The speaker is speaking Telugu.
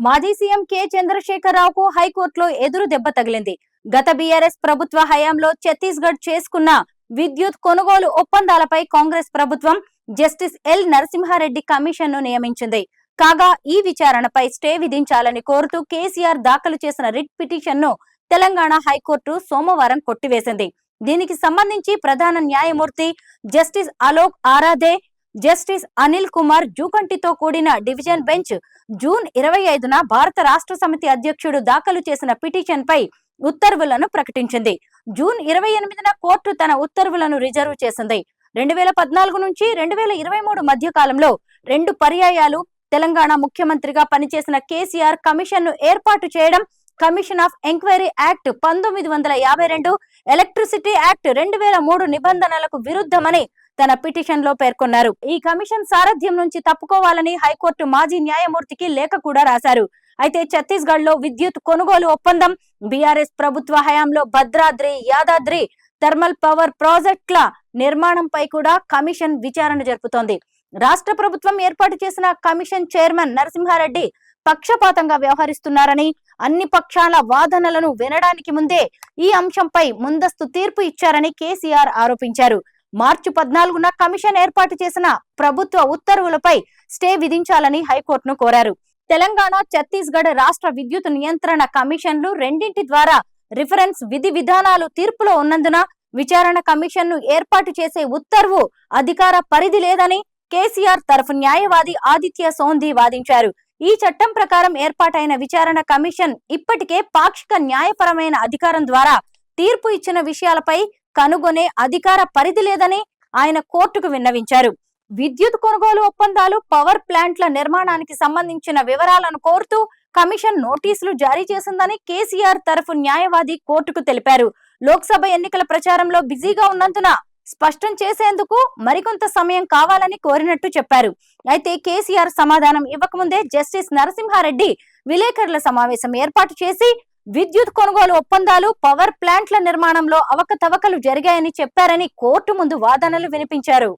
మాజీ సీఎం కె చంద్రశేఖరరావుకు హైకోర్టులో ఎదురు దెబ్బ తగిలింది. గత బీఆర్ఎస్ ప్రభుత్వ హయాంలో ఛత్తీస్గఢ్ చేసుకున్న విద్యుత్ కొనుగోలు ఒప్పందాలపై కాంగ్రెస్ ప్రభుత్వం జస్టిస్ ఎల్ నరసింహారెడ్డి కమిషన్ ను నియమించింది. కాగా ఈ విచారణపై స్టే విధించాలని కోరుతూ కేసీఆర్ దాఖలు చేసిన రిట్ పిటిషన్ ను తెలంగాణ హైకోర్టు సోమవారం కొట్టివేసింది. దీనికి సంబంధించి ప్రధాన న్యాయమూర్తి జస్టిస్ అలోక్ ఆరాధే, జస్టిస్ అనిల్ కుమార్ జూకంటితో కూడిన డివిజన్ బెంచ్ జూన్ 25న భారత రాష్ట్ర సమితి అధ్యక్షుడు దాఖలు చేసిన పిటిషన్ పై ఉత్తర్వులను ప్రకటించింది. జూన్ 28న కోర్టు తన ఉత్తర్వులను రిజర్వ్ చేసింది. 2014 నుంచి 2023 మధ్య కాలంలో 2 పర్యాయాలు తెలంగాణ ముఖ్యమంత్రిగా పనిచేసిన కేసీఆర్ కమిషన్ ను ఏర్పాటు చేయడం, commission of enquiry act 1952, electricity act 2003 నిబంధనలకు విరుద్ధమని తన పిటిషన్ లో పేర్కొన్నారు. ఈ కమిషన్ సారథ్యం నుంచి తప్పుకోవాలని హైకోర్టు మాజీ న్యాయమూర్తికి లేఖ కూడా రాశారు. అయితే ఛత్తీస్గఢ్ లో విద్యుత్ కొనుగోలు ఒప్పందం, బీఆర్ఎస్ ప్రభుత్వ హయాంలో భద్రాద్రి, యాదాద్రి థర్మల్ పవర్ ప్రాజెక్టుల నిర్మాణంపై కూడా కమిషన్ విచారణ జరుపుతోంది. రాష్ట్ర ప్రభుత్వం ఏర్పాటు చేసిన కమిషన్ చైర్మన్ నరసింహారెడ్డి పక్షపాతంగా వ్యవహరిస్తున్నారని, అన్ని పక్షాల వాదనలను వినడానికి ముందే ఈ అంశంపై ముందస్తు తీర్పు ఇచ్చారని కేసీఆర్ ఆరోపించారు. మార్చి 14న కమిషన్ ఏర్పాటు చేసిన ప్రభుత్వ ఉత్తర్వులపై స్టే విధించాలని హైకోర్టును కోరారు. తెలంగాణ, ఛత్తీస్గఢ్ రాష్ట్ర విద్యుత్ నియంత్రణ కమిషన్లు రెండింటి ద్వారా రిఫరెన్స్ విధి విధానాలు తీర్పులో ఉన్నందున విచారణ కమిషన్ ను ఏర్పాటు చేసే ఉత్తర్వు అధికార పరిధి లేదని కేసీఆర్ తరఫు న్యాయవాది ఆదిత్య సోంధి వాదించారు. ఈ చట్టం ప్రకారం ఏర్పాటైన విచారణ కమిషన్ ఇప్పటికే పాక్షిక న్యాయపరమైన అధికారం ద్వారా తీర్పు ఇచ్చిన విషయాలపై కనుగొనే అధికార పరిధి లేదని ఆయన కోర్టుకు విన్నవించారు. విద్యుత్ కొనుగోలు ఒప్పందాలు, పవర్ ప్లాంట్ల నిర్మాణానికి సంబంధించిన వివరాలను కోరుతూ కమిషన్ నోటీసులు జారీ చేసిందని కేసీఆర్ తరఫు న్యాయవాది కోర్టుకు తెలిపారు. లోక్సభ ఎన్నికల ప్రచారంలో బిజీగా ఉన్నందున స్పష్టం చేసేందుకు మరికొంత సమయం కావాలని కోరినట్టు చెప్పారు. అయితే కేసీఆర్ సమాధానం ఇవ్వకముందే జస్టిస్ నరసింహారెడ్డి విలేకరుల సమావేశం ఏర్పాటు చేసి విద్యుత్ కొనుగోలు ఒప్పందాలు, పవర్ ప్లాంట్ల నిర్మాణంలో అవకతవకలు జరిగాయని చెప్పారని కోర్టు ముందు వాదనలు వినిపించారు.